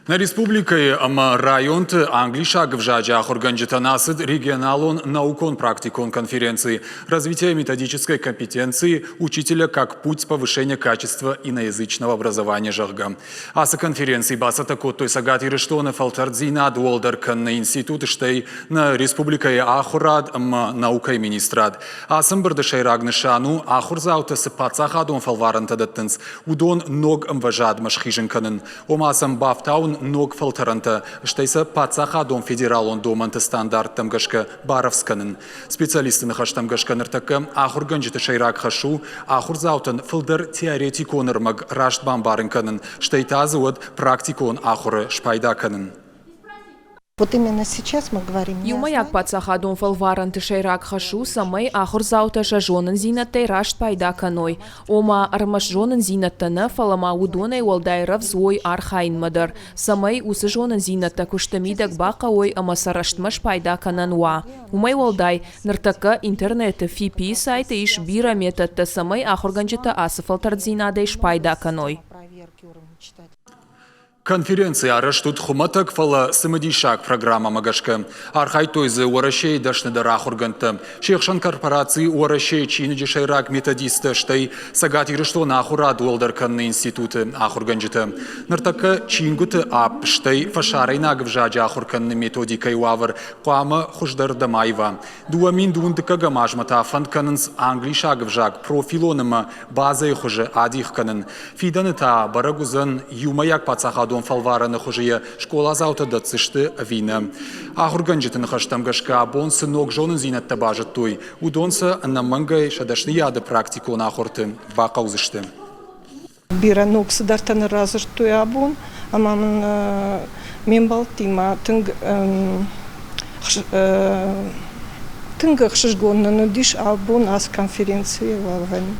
На республикой район Англиша гвжаджа организатанасыд регионалон наукон практикон конференции «Развитие методической компетенции учителя как путь повышения качества иноязычного образования жагга». Аса конференции басата коттой сагати рештоны фалтардзина дуолдеркан на институт штей на республикой Ахурад наукой министрад. Асам бардашей рагнышану Ахурзаута сыпацахадон фалварантадаттынс удон ног мважад машхиженканын. Омасам бафтаун ног фалтаранта, штейса пацахадон федералон доманты стандарттам гашка баровсканын. Специалисты нахаштам гашканыртакка Ахурганжиты шайрак хашу Ахурзаутын фылдыр теоретиконырмаг раштбан барынканын, штейтазы от практикон Ахуры шпайдаканын. Вот именно сейчас мы говорим. Юмаяк пацахадон фалваран тышайрак хашу самай Ахурзаута жажонын зинаттай рашт пайда каной. Ома армашжонын зинаттаны фалама удонай уалдайрав зой архайн мадар. Самай усыжонын зинатта куштамидак бака ой амасараштмаш пайда канануа. Умай уалдай ныртака интернеты фипи сайты иш бира методта самай Ахурганжита асфалтардзинада иш пайда каной. Конференция араштут хуматак фала самодишак программа магашка. Архай тойзы уарашей дашныдар Ахурганта. Шехшан корпорации уарашей чиныджи шайрак методиста штай сагати рештон Ахурад уолдарканны институты Ахурганжита. Нартака чингуты ап штай фашарайна гвжаджа Ахурканны методикай уавар куама хуждар дамайва. Дуамин дундыка гамажмата фанканынс англиша гвжак профилоныма базай хуже адихканын. Фиданыта барагузан юмаяк пацахадон фалвараны хужия школа заута дацышты вина. Ахурганжитын хаштам гашка бонсы ног жонын зинатта бажыттуй. Удонса на мангай шадашны яды практику на ахурты бақаузышты. Бира ног садартаны разыштуй абон, амамын мен балтима тыңгық шыжгонны диш абон ас конференции валган.